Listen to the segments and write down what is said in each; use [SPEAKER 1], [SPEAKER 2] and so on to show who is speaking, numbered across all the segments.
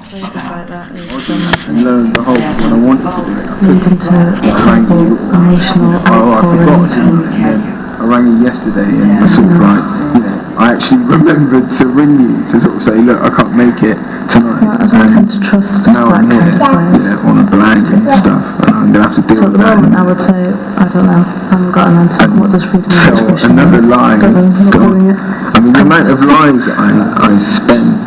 [SPEAKER 1] phrases like that is
[SPEAKER 2] and lo and behold, when I wanted to do it, I
[SPEAKER 1] leading to horrible emotional outpourings.
[SPEAKER 2] I rang you yesterday and I sort of like, I actually remembered to ring you to sort of say, look, I can't make it tonight.
[SPEAKER 1] I don't tend to trust
[SPEAKER 2] now
[SPEAKER 1] that
[SPEAKER 2] I'm here,
[SPEAKER 1] kind of phrase.
[SPEAKER 2] on a blank and stuff, and I'm going to have to deal
[SPEAKER 1] So at
[SPEAKER 2] with
[SPEAKER 1] the
[SPEAKER 2] that.
[SPEAKER 1] moment I would say, I don't know, I haven't got an answer. What does freedom of expression mean?
[SPEAKER 2] Another lie.
[SPEAKER 1] God.
[SPEAKER 2] I mean, the amount of lies that I spend,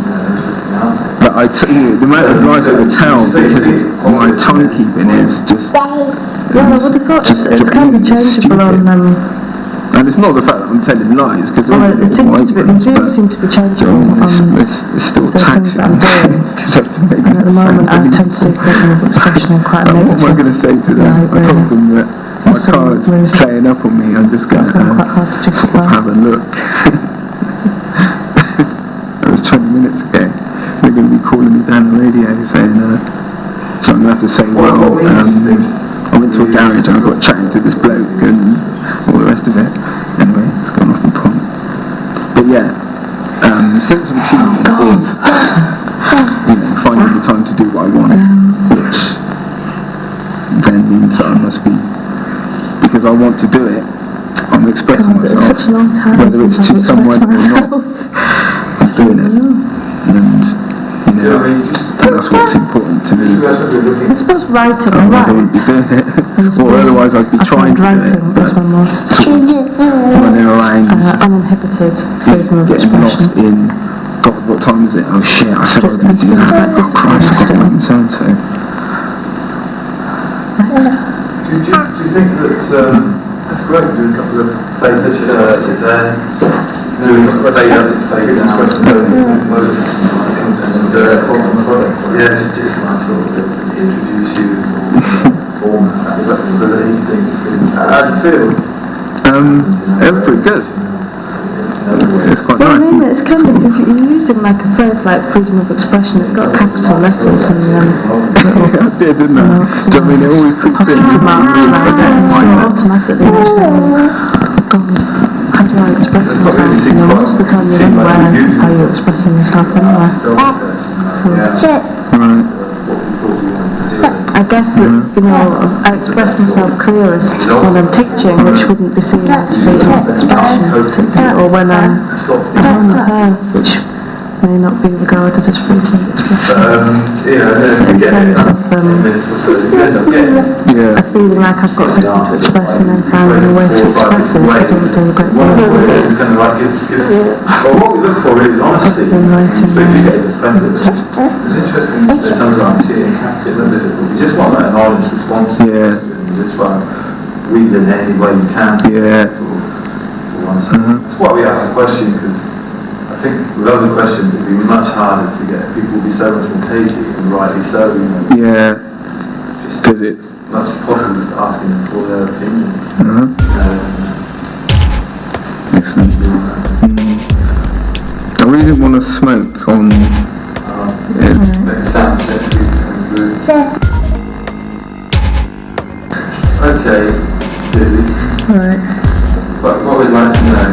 [SPEAKER 2] that the amount of lies that I tell because of my timekeeping is just...
[SPEAKER 1] Well, I would have thought it's kind of changeable on...
[SPEAKER 2] and it's not the fact that I'm telling lies, because
[SPEAKER 1] it seems to be, my views seem to be changeable on
[SPEAKER 2] it's still
[SPEAKER 1] the things that I'm doing. And at the moment I tend to see freedom of expression in quite a negative.
[SPEAKER 2] What am I going to say to them? I told them that my car is playing up on me. I'm just going to have a look. That was 20 minutes ago. They're going to be calling me down the radio saying, so I'm going to have to say, well, I went to a garage and I got chatting to this bloke and all the rest of it. Anyway, it's gone off the point. But yeah, sense of achievement is, finding the time to do what I want, which then means that I must be, because I want to do it, I'm expressing myself.
[SPEAKER 1] It's such a long time
[SPEAKER 2] whether it's to someone or not, I'm doing it. And that's what's important to me.
[SPEAKER 1] I suppose writing,
[SPEAKER 2] otherwise I wouldn't be doing it. Or otherwise I'd be trying to do it.
[SPEAKER 1] But my most
[SPEAKER 2] running around,
[SPEAKER 1] uninhibited freedom of
[SPEAKER 2] getting
[SPEAKER 1] expression.
[SPEAKER 2] lost in, God, what time is it? Oh shit, I said I was going to do that. Oh Christ, I've got my so-and-so.
[SPEAKER 3] Do you think that that's great, doing a couple of favourites, sit there, doing favourites, just sort of introduce you form that flexibility thing. How do you feel?
[SPEAKER 2] It was pretty good. It's quite
[SPEAKER 1] well,
[SPEAKER 2] nice.
[SPEAKER 1] I mean, it's kind of, if you're using like a phrase like freedom of expression, it's got capital letters and
[SPEAKER 2] I did, didn't I? Do you know what I mean? It always creeps in.
[SPEAKER 1] So automatically God, how do I express myself? Most of the time you're unaware of how you're expressing yourself anyway. So, I guess I express myself clearest when I'm teaching, which wouldn't be seen as freedom of expression particularly, or when I'm on the hair, which may not be regarded as freedom of expression. In terms of a feeling like I've got something to express and then finding a way to express it, I don't do a great deal of it.
[SPEAKER 3] Well, what we look for really is honesty. It's interesting that sometimes you see it in captain, you just want that honest response. You just want to weave in any way you can. That's why we ask the question, because I think with other questions it'd be much harder to get. People will be so much more cagey, and rightly so.
[SPEAKER 2] Just because it's
[SPEAKER 3] much as possible just asking them for their opinion.
[SPEAKER 2] Excellent. I really didn't want to smoke on.
[SPEAKER 3] Sound check comes through. Okay, busy.
[SPEAKER 1] Right.
[SPEAKER 3] But what we'd like to know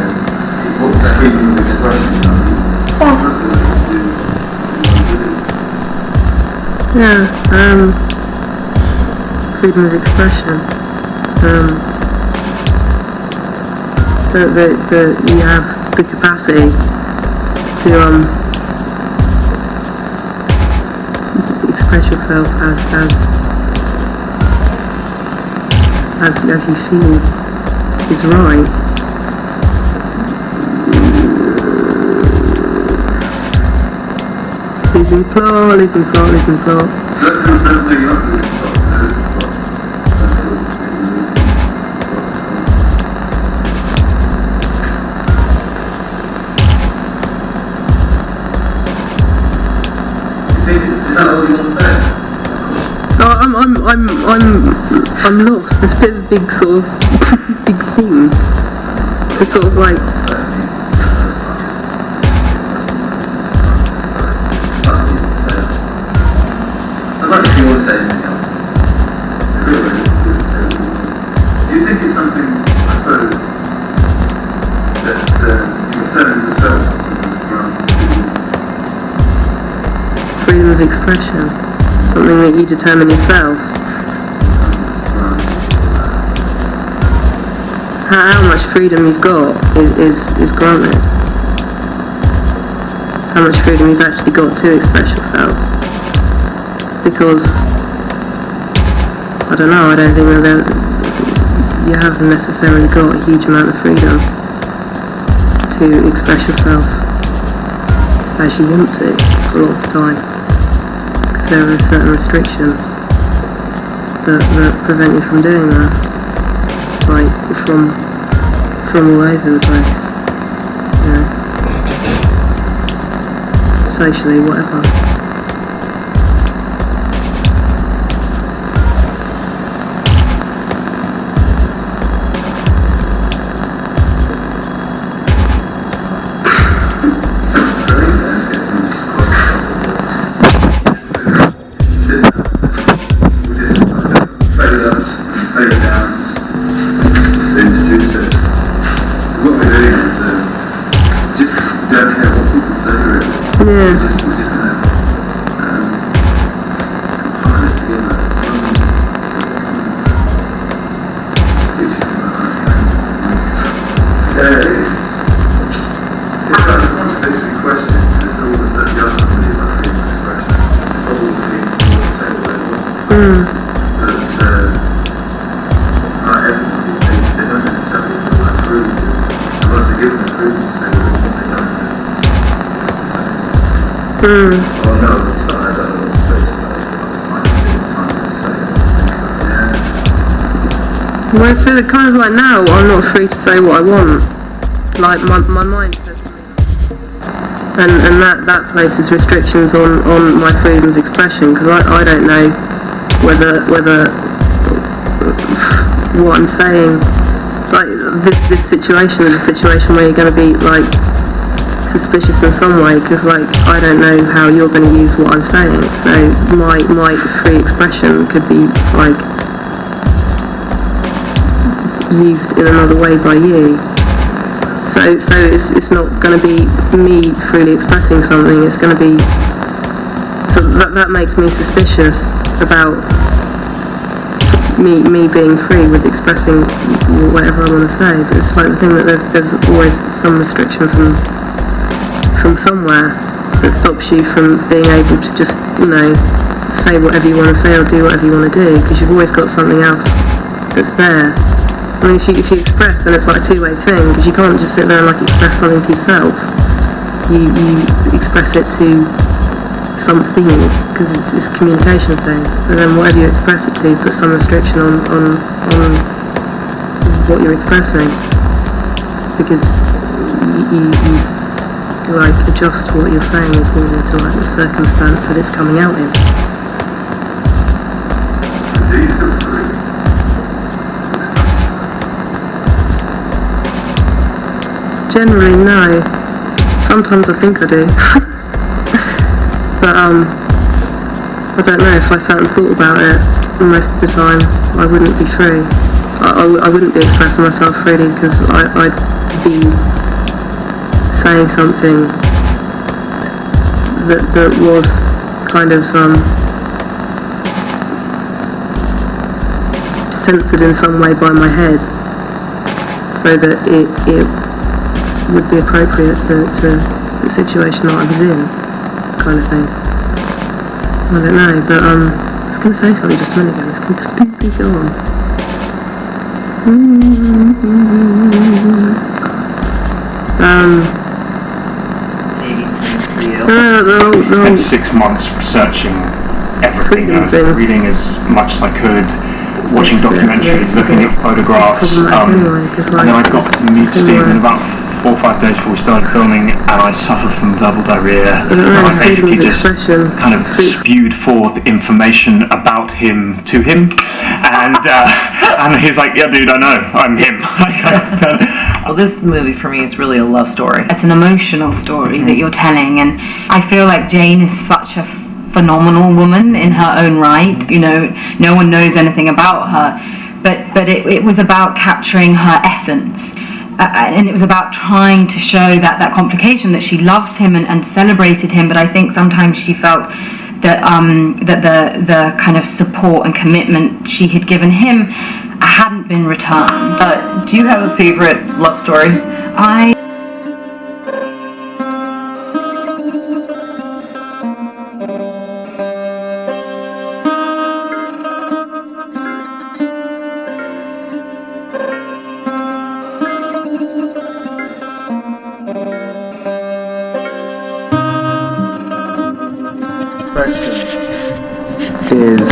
[SPEAKER 3] is what's the freedom of expression?
[SPEAKER 4] Freedom of expression. That you have the capacity to express yourself as you feel is right. Losing plot.
[SPEAKER 3] Is that all you want to say?
[SPEAKER 4] I'm lost. It's a bit of a big sort of big thing to sort of like.
[SPEAKER 3] I'd like if you want to say anything else. Do you think it's something, I suppose, that you turn yourself from
[SPEAKER 4] freedom of of expression, something that you determine yourself. How much freedom you've got is granted. How much freedom you've actually got to express yourself. Because, I don't know, I don't think that you haven't necessarily got a huge amount of freedom to express yourself as you want to for a lot of the time. Because there are certain restrictions that prevent you from doing that. Like from all over the place, you know, socially, whatever. Well, so kind of like now, I'm not free to say what I want. Like my mind says to me, and that places restrictions on my freedom of expression, because I don't know whether what I'm saying, like this situation is a situation where you're going to be like suspicious in some way, because like I don't know how you're going to use what I'm saying, so my free expression could be like used in another way by you. So it's not going to be me freely expressing something. It's going to be, so that makes me suspicious about me being free with expressing whatever I want to say. But it's like the thing that there's always some restriction from somewhere that stops you from being able to just, you know, say whatever you want to say or do whatever you want to do, because you've always got something else that's there. I mean, if you express, and it's like a two-way thing, because you can't just sit there and like express something to yourself. You express it to something, because it's a communication thing. And then whatever you express it to, put some restriction on what you're expressing, because you like adjust what you're saying according to like the circumstance that it's coming out in. Generally, no. Sometimes I think I do. But, I don't know, if I sat and thought about it, most of the time, I wouldn't be free. I wouldn't be expressing myself freely, because I'd be saying something that was kind of, censored in some way by my head, so that it would be appropriate to the situation that I was in, kind of thing. I don't know, but I was going to say something just a minute ago, it's completely gone.
[SPEAKER 5] Spent 6 months researching everything, reading as much as I could, watching documentaries, looking at photographs, and then I got to meet Stephen about 4 or 5 days before we started filming, and I suffered from verbal diarrhea, and I basically just kind of spewed forth information about him to him, and he's like, yeah dude, I know, I'm him.
[SPEAKER 6] Well, this movie for me is really a love story. It's an emotional story that you're telling, and I feel like Jane is such a phenomenal woman in her own right. You know, no one knows anything about her, but it was about capturing her essence. And it was about trying to show that complication, that she loved him and celebrated him, but I think sometimes she felt that the kind of support and commitment she had given him hadn't been returned.
[SPEAKER 7] Do you have a favorite love story?
[SPEAKER 8] Is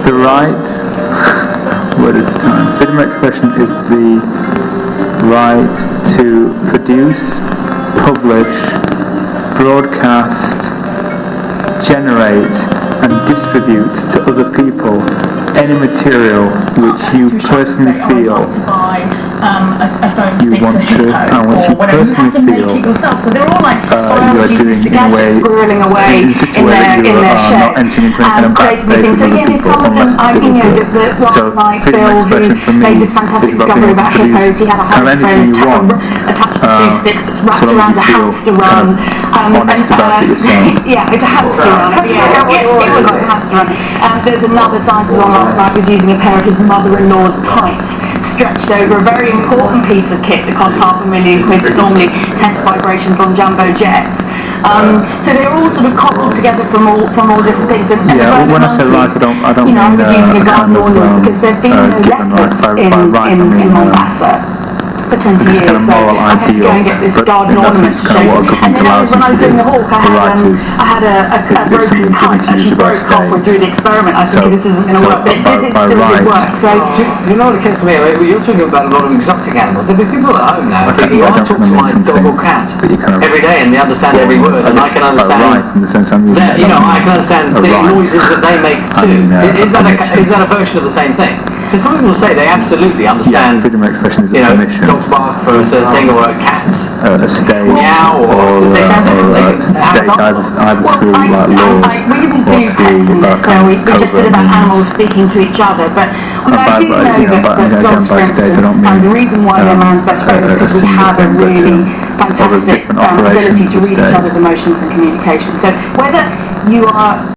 [SPEAKER 8] the right word at a time. Freedom of expression is the right to produce, publish, broadcast, generate and distribute to other people any material which you personally feel you want to, and which you personally feel you are doing in a way, in such a way that you are not entering into any kind of bad faith with other people unless it's deliberate. So freedom of expression for me is about being able to produce anything you want, so long as you feel kind of honest about it yourself.
[SPEAKER 9] Yeah, it's a hamster run. It was like a hamster run. There's another science along last night was using a pair of his mother-in-law's tights stretched over a very important piece of kit that costs £500,000 that normally tests vibrations on jumbo jets. So they're all sort of cobbled together from all different things. And
[SPEAKER 8] yeah, when I say right, I don't mean
[SPEAKER 9] I was using a garden
[SPEAKER 8] kind of,
[SPEAKER 9] ornament because there've been no leopards in Mombasa for 20 years,
[SPEAKER 8] kind of
[SPEAKER 9] so
[SPEAKER 8] moral
[SPEAKER 9] I had to go and get this garden ornament to show. And then when I was doing the hawk, I had a broken pipe that she broke halfway through the experiment. I was thinking this isn't going to work, but it still did work. So
[SPEAKER 10] you know what occurs to me? You're talking about a lot of exotic animals. There'll be people at home now. I talk to my dog or cat every day, and they understand every word, and I can understand.
[SPEAKER 8] Right, in the sense I'm using
[SPEAKER 10] I can understand the noises that they make too. Is that a version of the same thing? Because some people say they absolutely understand.
[SPEAKER 8] Freedom of expression is a permission.
[SPEAKER 10] Dogs bark for a certain thing, or cats.
[SPEAKER 8] A stage,
[SPEAKER 10] meow,
[SPEAKER 8] or a stage either through like laws,
[SPEAKER 9] we didn't do pets in this, so we just did about animals speaking to each other. But I do know that dogs, for instance, the reason why they're man's best friend is because we have a really fantastic ability to read each other's emotions and communication. So whether you are